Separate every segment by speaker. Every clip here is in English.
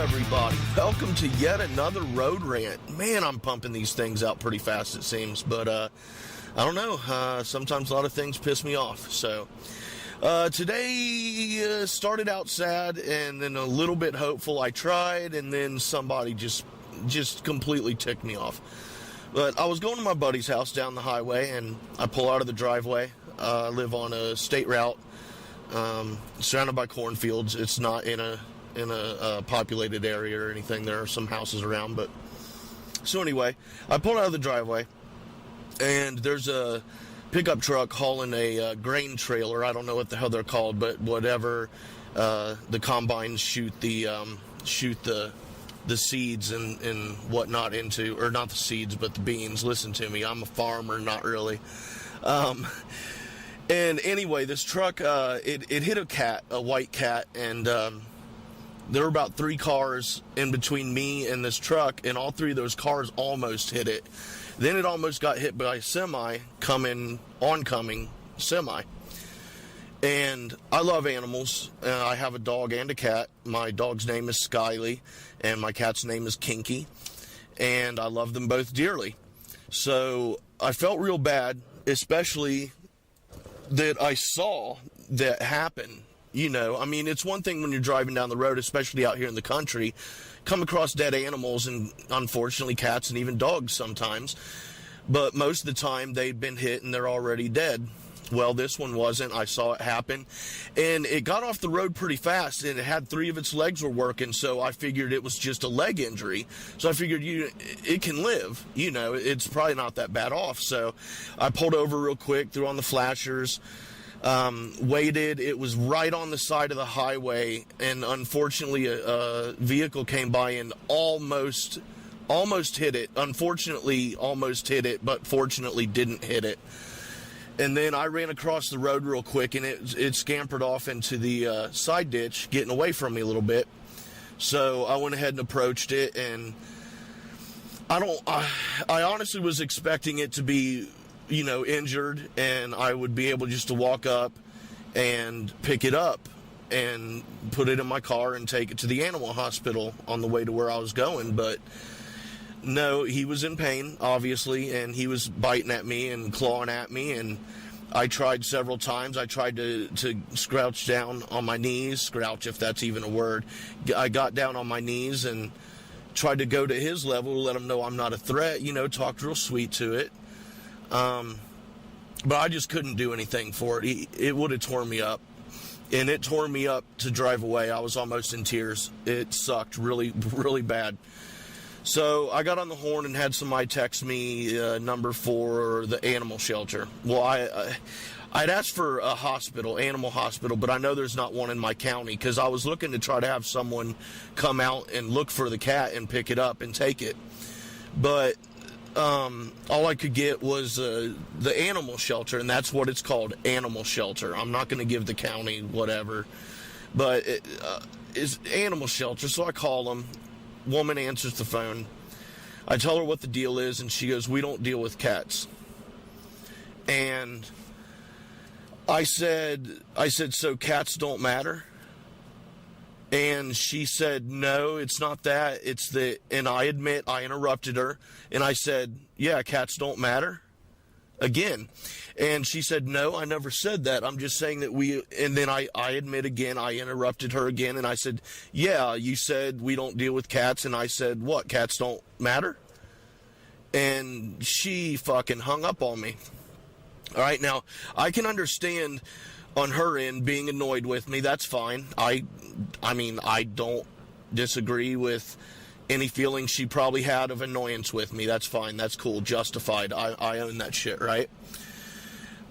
Speaker 1: everybody? Welcome to yet another Road Rant. Man, I'm pumping these things out pretty fast, it seems, but I don't know. Sometimes a lot of things piss me off. So today started out sad and then a little bit hopeful. I tried, and then somebody just completely ticked me off. But I was going to my buddy's house down the highway, and I pull out of the driveway. I live on a state route, surrounded by cornfields. It's not in a populated area or anything. There are some houses around, but so anyway, I pulled out of the driveway, and there's a pickup truck hauling a grain trailer. I don't know what the hell they're called, but whatever. The combines shoot the seeds and whatnot into, or not the seeds, but the beans. Listen to me, I'm a farmer, not really. And anyway, this truck, it hit a white cat, and there were about 3 cars in between me and this truck, and all 3 of those cars almost hit it. Then it almost got hit by a oncoming semi. And I love animals. I have a dog and a cat. My dog's name is Skyly, and my cat's name is Kinky, and I love them both dearly. So I felt real bad, especially that I saw that happen. You know, I mean, it's one thing when you're driving down the road, especially out here in the country, come across dead animals, and unfortunately cats and even dogs sometimes. But most of the time they've been hit and they're already dead. Well, this one wasn't. I saw it happen, and it got off the road pretty fast, and it had 3 of its legs were working, so I figured it was just a leg injury. So I figured it can live. You know, it's probably not that bad off. So I pulled over real quick, threw on the flashers, waited. It was right on the side of the highway, and unfortunately a vehicle came by and almost hit it. Unfortunately almost hit it, but fortunately didn't hit it. And then I ran across the road real quick, and it scampered off into the side ditch, getting away from me a little bit. So I went ahead and approached it, and I honestly was expecting it to be, you know, injured, and I would be able just to walk up and pick it up and put it in my car and take it to the animal hospital on the way to where I was going. But no, he was in pain, obviously, and he was biting at me and clawing at me, and I tried several times. I tried to scrouch down on my knees, scrouch if that's even a word. I got down on my knees and tried to go to his level to let him know I'm not a threat, you know, talked real sweet to it. But I just couldn't do anything for it. It would have torn me up, and it tore me up to drive away. I was almost in tears. It sucked really, really bad. So I got on the horn and had somebody text me number for the animal shelter. Well, I'd asked for a hospital, animal hospital, but I know there's not one in my county, because I was looking to try to have someone come out and look for the cat and pick it up and take it. But all I could get was the animal shelter, and that's what it's called, animal shelter. I'm not going to give the county whatever, but it's animal shelter. So I call them. Woman answers the phone. I tell her what the deal is, and she goes, "We don't deal with cats." And I said, "So cats don't matter?" And she said, "No, it's not that. It's the," and I admit I interrupted her, and I said, "Yeah, cats don't matter?" Again. And she said, "No, I never said that. I'm just saying that and then I admit again, I interrupted her again, and I said, "Yeah, you said we don't deal with cats," and I said, "What, cats don't matter?" And she fucking hung up on me. All right, now, I can understand on her end being annoyed with me. That's fine. I mean, I don't disagree with any feelings she probably had of annoyance with me. That's fine. That's cool. Justified. I own that shit, right?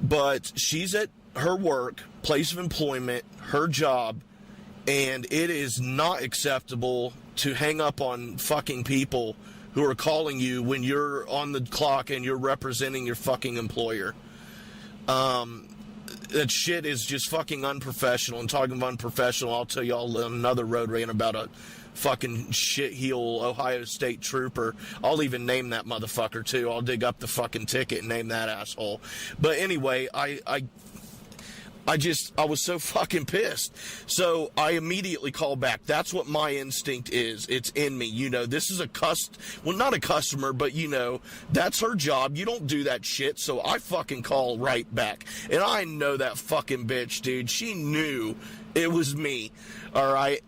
Speaker 1: But she's at her work, place of employment, her job, and it is not acceptable to hang up on fucking people who are calling you when you're on the clock and you're representing your fucking employer. That shit is just fucking unprofessional. And talking of unprofessional, I'll tell y'all another road rant about a fucking shitheel Ohio State trooper. I'll even name that motherfucker too. I'll dig up the fucking ticket and name that asshole. But anyway, I was so fucking pissed. So I immediately call back. That's what my instinct is. It's in me. You know, this is well, not a customer, but you know, that's her job. You don't do that shit. So I fucking call right back. And I know that fucking bitch, dude. She knew it was me. All right.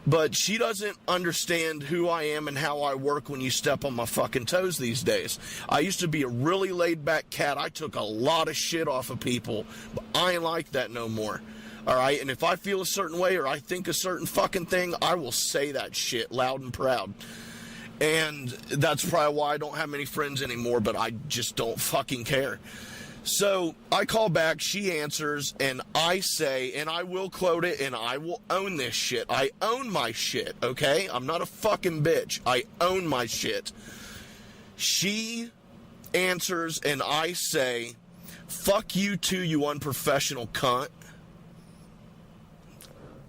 Speaker 1: But she doesn't understand who I am and how I work when you step on my fucking toes these days. I used to be a really laid-back cat. I took a lot of shit off of people, but I ain't like that no more. All right? And if I feel a certain way or I think a certain fucking thing, I will say that shit loud and proud. And that's probably why I don't have many friends anymore, but I just don't fucking care. So I call back, she answers, and I say, and I will quote it, and I will own this shit. I own my shit, okay? I'm not a fucking bitch. I own my shit. She answers, and I say, fuck you too, you unprofessional cunt.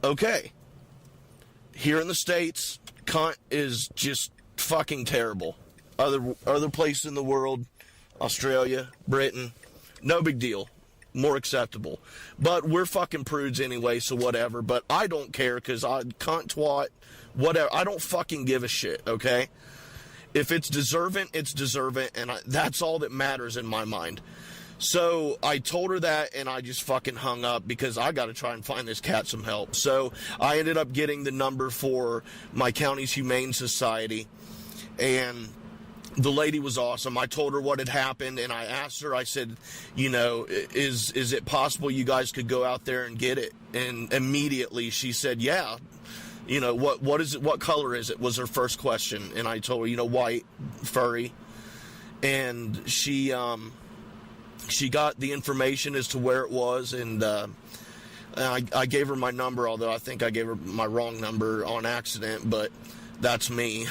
Speaker 1: Okay. Here in the States, cunt is just fucking terrible. Other places in the world, Australia, Britain, no big deal. More acceptable. But we're fucking prudes anyway, so whatever. But I don't care because I cunt, twat, whatever. I don't fucking give a shit, okay? If it's deserving, it's deserving, and that's all that matters in my mind. So I told her that, and I just fucking hung up because I got to try and find this cat some help. So I ended up getting the number for my county's Humane Society, and the lady was awesome. I told her what had happened, and I asked her, I said, you know, is it possible you guys could go out there and get it? And immediately she said, yeah. You know, what is it? What color is it? Was her first question. And I told her, you know, white, furry. And she got the information as to where it was, and I gave her my number, although I think I gave her my wrong number on accident, but that's me.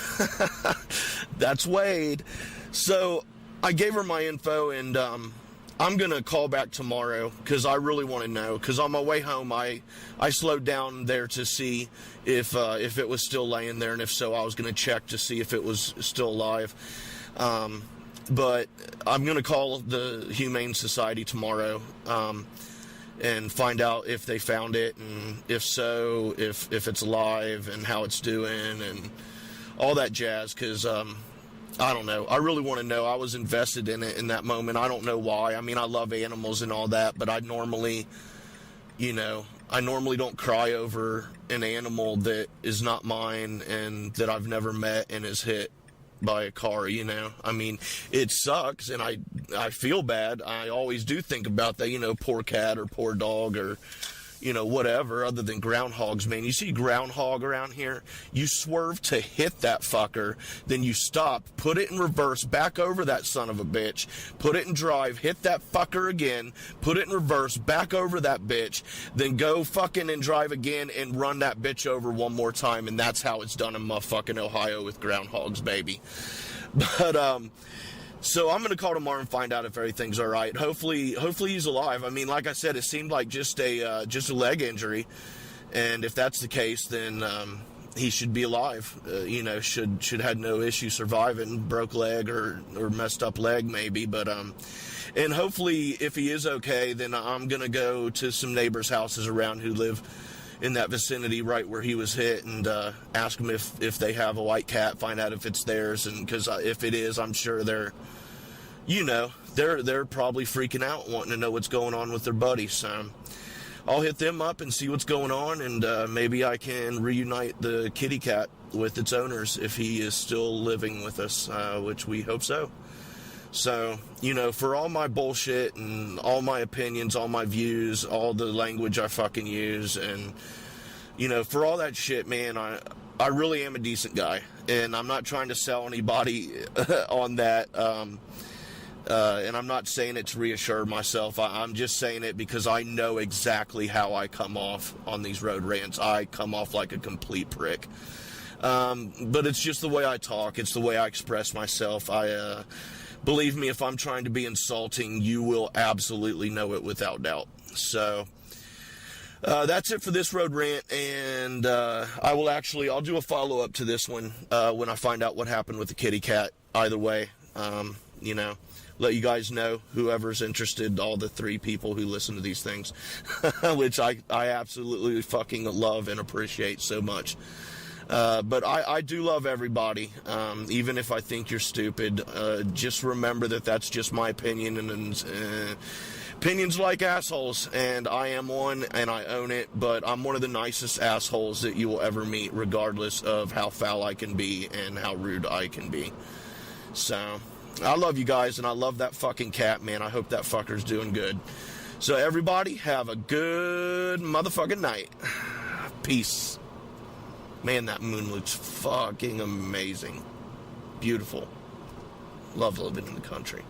Speaker 1: That's Wade. So I gave her my info, and I'm going to call back tomorrow because I really want to know. Because on my way home, I slowed down there to see if it was still laying there, and if so, I was going to check to see if it was still alive. But I'm going to call the Humane Society tomorrow and find out if they found it, and if so, if it's alive, and how it's doing, and all that jazz, because I don't know. I really want to know. I was invested in it in that moment. I don't know why. I mean, I love animals and all that, but I normally don't cry over an animal that is not mine and that I've never met and is hit by a car, you know. I mean, it sucks, and I feel bad. I always do think about that, you know, poor cat or poor dog or, you know, whatever, other than groundhogs, man. You see groundhog around here, you swerve to hit that fucker, then you stop, put it in reverse, back over that son of a bitch, put it in drive, hit that fucker again, put it in reverse, back over that bitch, then go fucking and drive again and run that bitch over one more time, and that's how it's done in motherfucking Ohio with groundhogs, baby. But, so I'm going to call tomorrow and find out if everything's all right. Hopefully he's alive. I mean, like I said, it seemed like just a leg injury. And if that's the case, then he should be alive. You know, should have no issue surviving. Broke leg or messed up leg maybe. But and hopefully if he is okay, then I'm going to go to some neighbors' houses around who live in that vicinity right where he was hit, and ask them if they have a white cat, find out if it's theirs, and because if it is, I'm sure they're probably freaking out, wanting to know what's going on with their buddy. So I'll hit them up and see what's going on, and maybe I can reunite the kitty cat with its owners if he is still living with us, which we hope so. So, you know, for all my bullshit and all my opinions, all my views, all the language I fucking use, and, you know, for all that shit, man, I really am a decent guy, and I'm not trying to sell anybody on that, and I'm not saying it to reassure myself. I'm just saying it because I know exactly how I come off on these road rants. I come off like a complete prick. But it's just the way I talk. It's the way I express myself. Believe me, if I'm trying to be insulting, you will absolutely know it without doubt. So, that's it for this road rant, and I'll do a follow-up to this one when I find out what happened with the kitty cat. Either way, you know, let you guys know, whoever's interested, all the 3 people who listen to these things, which I absolutely fucking love and appreciate so much. But I do love everybody, even if I think you're stupid. Just remember that that's just my opinion, and opinions like assholes, and I am one, and I own it, but I'm one of the nicest assholes that you will ever meet, regardless of how foul I can be and how rude I can be. So, I love you guys, and I love that fucking cat, man. I hope that fucker's doing good. So everybody, have a good motherfucking night. Peace. Man, that moon looks fucking amazing. Beautiful. Love living in the country.